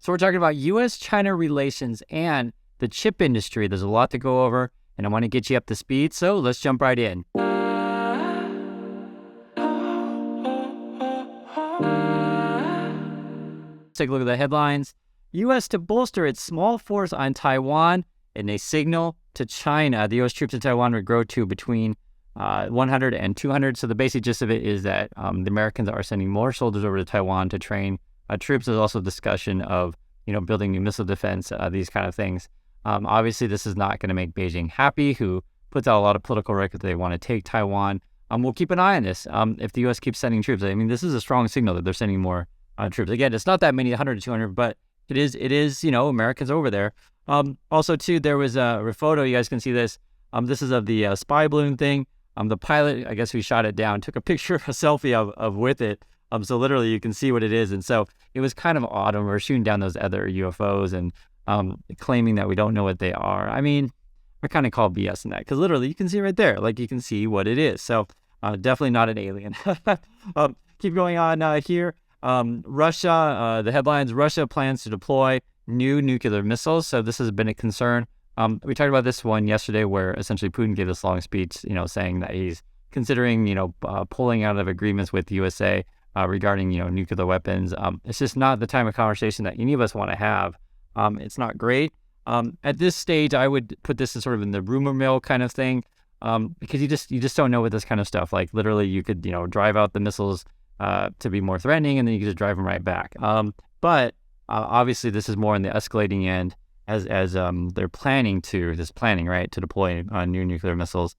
So we're talking about U.S.-China relations and the chip industry. There's a lot to go over, and I want to get you up to speed, so let's jump right in. Let's take a look at the headlines. U.S. to bolster its small force on Taiwan in a signal to China. The U.S. troops in Taiwan would grow to between 100 and 200. So the basic gist of it is that the Americans are sending more soldiers over to Taiwan to train troops. There's also discussion of building new missile defense, these kind of things. Obviously, this is not going to make Beijing happy, who puts out a lot of political rhetoric that they want to take Taiwan. We'll keep an eye on this. If the U.S. keeps sending troops, I mean, this is a strong signal that they're sending more troops. Again, it's not that many, 100 to 200, but it is, Americans over there. Also, too, there was a photo. You guys can see this. This is of the spy balloon thing. The pilot, I guess, who shot it down, took a picture, a selfie of with it. So literally, you can see what it is. And so it was kind of odd when we were shooting down those other UFOs and claiming that we don't know what they are. I mean, we're kind of called BS in that, because literally you can see right there, like you can see what it is. So definitely not an alien. Keep going on here. Russia, the headlines, Russia plans to deploy new nuclear missiles. So this has been a concern. We talked about this one yesterday, where essentially Putin gave this long speech, saying that he's considering, pulling out of agreements with the USA regarding, nuclear weapons. It's just not the type of conversation that any of us want to have. It's not great. At this stage, I would put this as sort of in the rumor mill kind of thing, because you just don't know with this kind of stuff. Like literally, you could drive out the missiles to be more threatening, and then you could just drive them right back. But obviously, this is more in the escalating end as they're planning to deploy new nuclear missiles.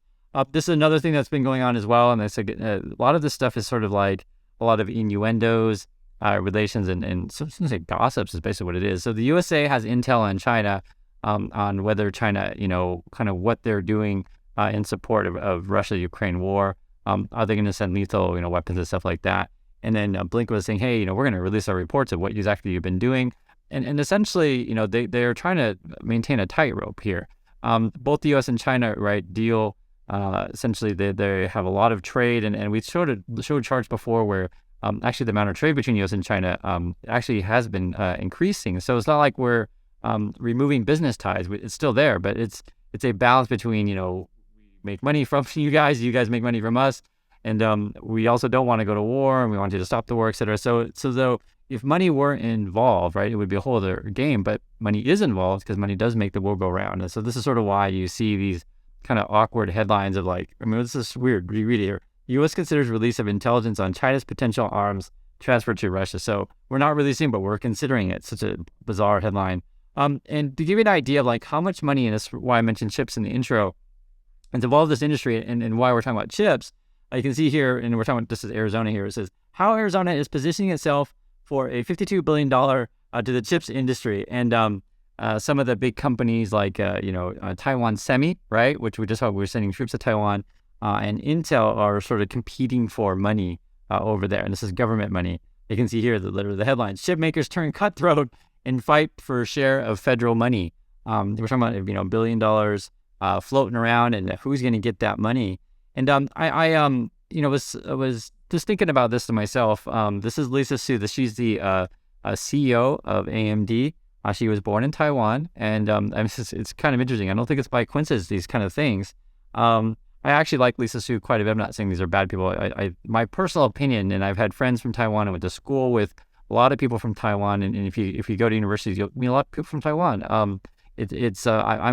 This is another thing that's been going on as well, and a lot of this stuff is sort of like a lot of innuendos, relations, and so I was going to say gossips is basically what it is. So the USA has intel on China on whether China, kind of what they're doing in support of Russia-Ukraine war. Are they going to send lethal, weapons and stuff like that? And then Blinken was saying, hey, we're going to release our reports of what exactly you've been doing. And essentially, they're trying to maintain a tightrope here. Both the U.S. and China, deal. Essentially, they have a lot of trade, and we showed a chart before where actually the amount of trade between U.S. and China actually has been increasing. So it's not like we're removing business ties. It's still there, but it's a balance between we make money from you guys make money from us, and we also don't want to go to war, and we want you to stop the war, etc. So though if money weren't involved, it would be a whole other game. But money is involved because money does make the world go round. And so this is sort of why you see these kind of awkward headlines of this is weird. Reread it here. U.S. considers release of intelligence on China's potential arms transfer to Russia. So we're not releasing, but we're considering it. Such a bizarre headline. And to give you an idea of how much money, and this is why I mentioned chips in the intro, and to involve this industry and why we're talking about chips, you can see here, and we're talking about, this is Arizona here, it says, how Arizona is positioning itself for a $52 billion to the chips industry. And some of the big companies like, Taiwan Semi, which we just saw, we're sending troops to Taiwan, and Intel are sort of competing for money over there. And this is government money. You can see here the headlines: chip makers turn cutthroat and fight for a share of federal money. We're talking about, $1 billion floating around, and who's going to get that money. And I was just thinking about this to myself. This is Lisa Su. She's the CEO of AMD. She was born in Taiwan, and it's kind of interesting. I don't think it's by coincidence, these kind of things. I actually like Lisa Su quite a bit. I'm not saying these are bad people. My personal opinion, and I've had friends from Taiwan. I went to school with a lot of people from Taiwan, and if you go to universities, you'll meet a lot of people from Taiwan. I'm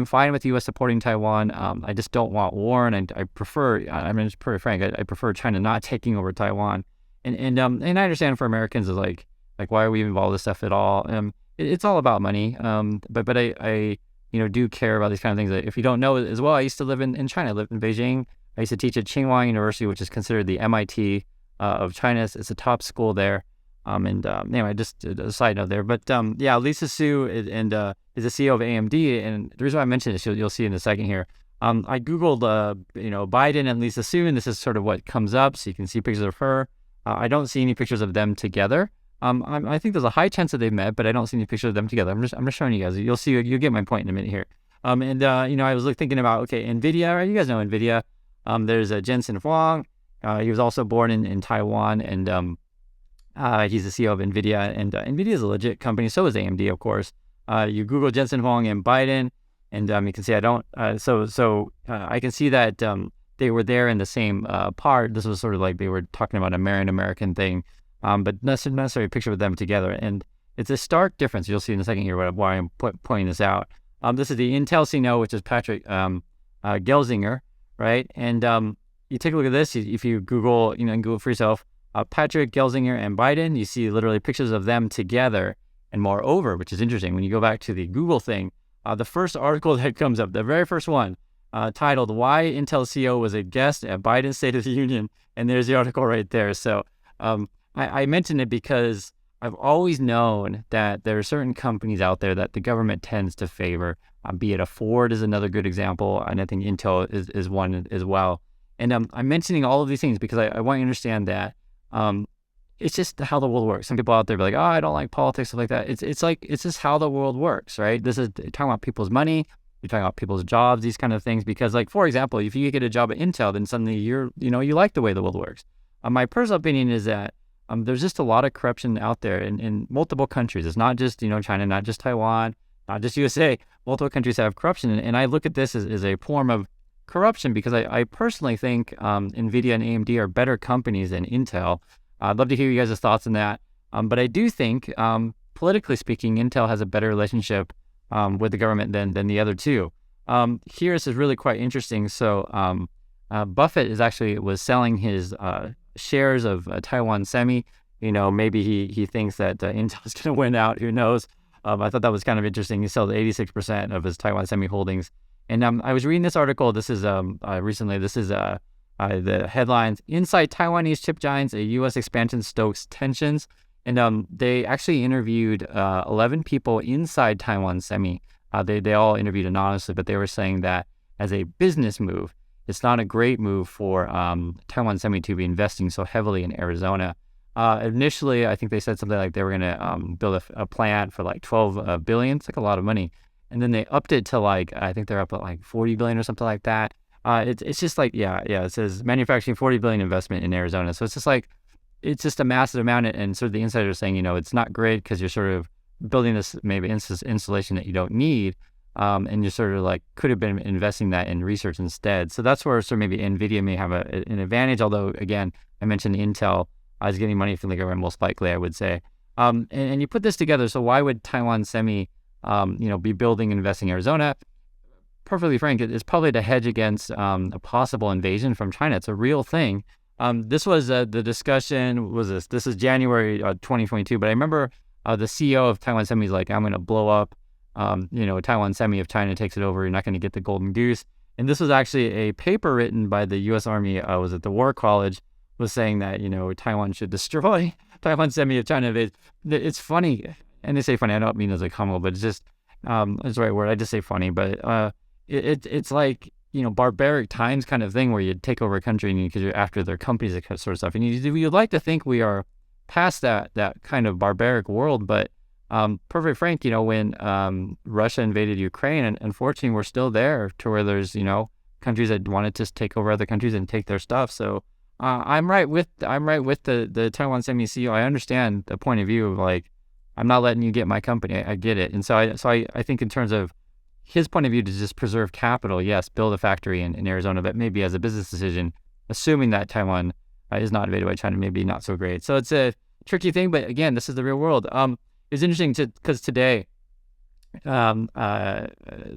fine with the U.S. supporting Taiwan. I just don't want war, and I prefer. Just pretty frank. I prefer China not taking over Taiwan, and I understand for Americans is like why are we involved in this stuff at all? It's all about money. But I do care about these kind of things. If you don't know as well, I used to live in China. I lived in Beijing. I used to teach at Tsinghua University, which is considered the MIT of China. It's a top school there. Anyway, just a side note there. But Lisa Su is the CEO of AMD, and the reason why I mentioned this, you'll see in a second here. I googled Biden and Lisa Su, and this is sort of what comes up. So you can see pictures of her. I don't see any pictures of them together. I think there's a high chance that they've met, but I don't see any pictures of them together. I'm just showing you guys. You'll get my point in a minute here. I was thinking about, Nvidia, right? You guys know Nvidia. There's Jensen Huang. He was also born in Taiwan, and He's the CEO of Nvidia, and Nvidia is a legit company. So is AMD, of course. You Google Jensen Huang and Biden, and you can see I don't. I can see that they were there in the same part. This was sort of like they were talking about a American thing, but not necessarily a picture of them together. And it's a stark difference. You'll see in a second here why I'm pointing this out. This is the Intel CNO, which is Patrick Gelsinger, right? And you take a look at this. If you Google, Google for yourself, Patrick Gelsinger and Biden, you see literally pictures of them together. And moreover, which is interesting, when you go back to the Google thing, the first article that comes up, the very first one, titled "Why Intel CEO Was a Guest at Biden's State of the Union," and there's the article right there. So I mention it because I've always known that there are certain companies out there that the government tends to favor. Be it a Ford is another good example, and I think Intel is one as well. And I'm mentioning all of these things because I want you to understand that it's just how the world works. Some people out there be like, "Oh, I don't like politics," stuff like that. It's just how the world works, right? This is talking about people's money. You're talking about people's jobs, these kind of things. Because, like, for example, if you get a job at Intel, then suddenly you like the way the world works. My personal opinion is that there's just a lot of corruption out there in multiple countries. It's not just China, not just Taiwan, not just USA. Multiple countries have corruption, and I look at this as a form of corruption because I personally think Nvidia and AMD are better companies than Intel. I'd love to hear you guys' thoughts on that. But I do think, politically speaking, Intel has a better relationship with the government than the other two. Here, this is really quite interesting. So Buffett was selling his shares of Taiwan Semi. Maybe he thinks that Intel is going to win out. Who knows? I thought that was kind of interesting. He sells 86% of his Taiwan Semi holdings. And I was reading this article. This is recently. This is the headlines: Inside Taiwanese chip giants, a U.S. expansion stokes tensions. And they actually interviewed 11 people inside Taiwan Semi. They all interviewed anonymously, but they were saying that as a business move, it's not a great move for Taiwan Semi to be investing so heavily in Arizona. Initially, I think they said something like they were going to build a plant for like 12 billion. It's like a lot of money. And then they upped it to I think they're up at like 40 billion or something like that. It's just like, it says manufacturing 40 billion investment in Arizona. So it's just like, it's just a massive amount. And sort of the insider is saying, it's not great because you're sort of building this maybe installation that you don't need. And you're sort of like, could have been investing that in research instead. So that's where sort of maybe Nvidia may have an advantage. Although, again, I mentioned Intel is getting money from the government, most likely, I would say. And you put this together. So why would Taiwan Semi, be building and investing in Arizona? Perfectly frank, it's probably to hedge against a possible invasion from China. It's a real thing. This was the discussion. This is January 2022. But I remember the CEO of Taiwan Semi is like, "I'm going to blow up, Taiwan Semi if China takes it over. You're not going to get the golden goose." And this was actually a paper written by the U.S. Army. Was at the War College, was saying that Taiwan should destroy Taiwan Semi if China invades. It's funny, and they say funny. I don't mean as a comment, but it's just it's the right word. I just say funny, but it's like barbaric times kind of thing where you take over a country because you're after their companies, that sort of stuff. And you'd like to think we are past that kind of barbaric world, but perfectly frank, when Russia invaded Ukraine, and unfortunately we're still there to where there's countries that want to just take over other countries and take their stuff. So I'm right with the Taiwan Semi CEO. I understand the point of view of like, I'm not letting you get my company. I get it. And so I think in terms of his point of view to just preserve capital, yes, build a factory in Arizona, but maybe as a business decision, assuming that Taiwan is not invaded by China, maybe not so great. So it's a tricky thing, but again, this is the real world. It's interesting because today, the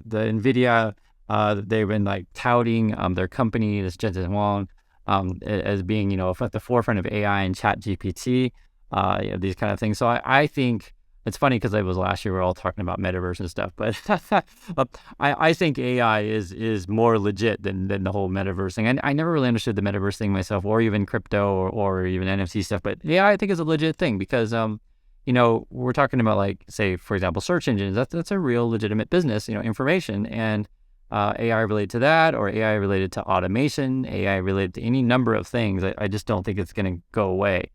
Nvidia, they've been like touting their company, this Jensen Huang, as being at the forefront of AI and Chat GPT, these kind of things. So I think. It's funny because it was last year we were all talking about metaverse and stuff, but I think AI is more legit than the whole metaverse thing. And I never really understood the metaverse thing myself, or even crypto or even NFT stuff. But AI, I think is a legit thing because we're talking about, like, say, for example, search engines. That's a real legitimate business, information, and AI related to that, or AI related to automation, AI related to any number of things. I just don't think it's going to go away.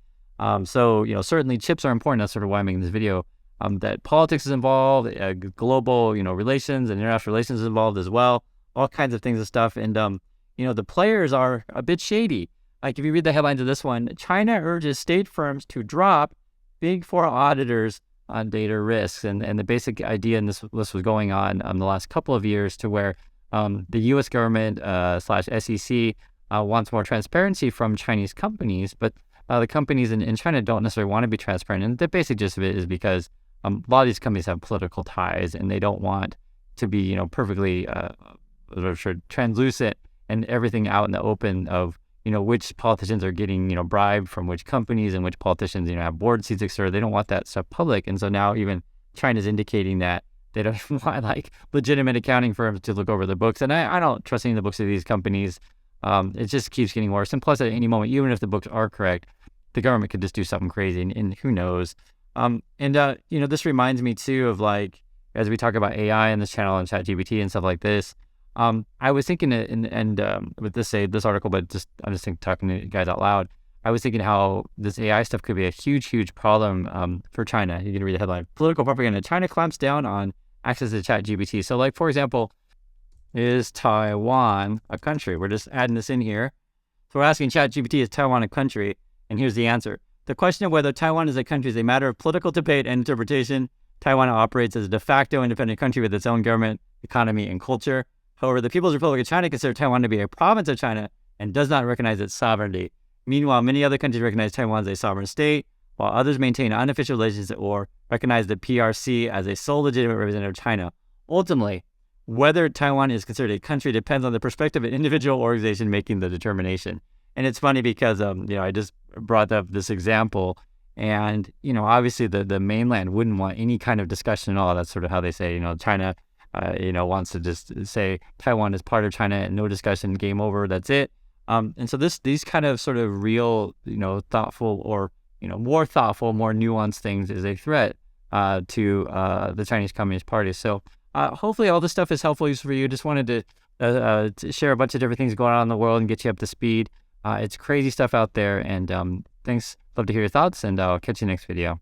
So certainly chips are important. That's sort of why I'm making this video. That politics is involved, global, relations and international relations is involved as well, all kinds of things and stuff. And, the players are a bit shady. Like if you read the headlines of this one, China urges state firms to drop Big Four auditors on data risks. And the basic idea in this was going on the last couple of years to where the U.S. government slash SEC wants more transparency from Chinese companies, but the companies in China don't necessarily want to be transparent. And the basic gist of it is because a lot of these companies have political ties and they don't want to be, perfectly translucent and everything out in the open of, which politicians are getting, bribed from which companies and which politicians, have board seats, et cetera. They don't want that stuff public. And so now even China's indicating that they don't want like legitimate accounting firms to look over the books. And I don't trust any of the books of these companies. It just keeps getting worse. And plus, at any moment, even if the books are correct, the government could just do something crazy, and who knows. This reminds me too of like, as we talk about AI in this channel and ChatGPT and stuff like this, I was thinking, with this article, but I'm just talking to you guys out loud. I was thinking how this AI stuff could be a huge, huge problem for China. You can read the headline: Political propaganda. China clamps down on access to ChatGPT. So, like for example, is Taiwan a country? We're just adding this in here. So we're asking ChatGPT, is Taiwan a country? And here's the answer. The question of whether Taiwan is a country is a matter of political debate and interpretation. Taiwan operates as a de facto independent country with its own government, economy, and culture. However, the People's Republic of China considers Taiwan to be a province of China and does not recognize its sovereignty. Meanwhile, many other countries recognize Taiwan as a sovereign state, while others maintain unofficial relations or recognize the PRC as a sole legitimate representative of China. Ultimately, whether Taiwan is considered a country depends on the perspective of an individual organization making the determination. And it's funny because, I just brought up this example, and, obviously the mainland wouldn't want any kind of discussion at all. That's sort of how they say, China, wants to just say Taiwan is part of China and no discussion, game over, that's it. And so these kind of sort of real, thoughtful or, more thoughtful, more nuanced things is a threat to the Chinese Communist Party. So hopefully all this stuff is helpful, useful for you. Just wanted to share a bunch of different things going on in the world and get you up to speed. It's crazy stuff out there, and thanks. Love to hear your thoughts, and I'll catch you next video.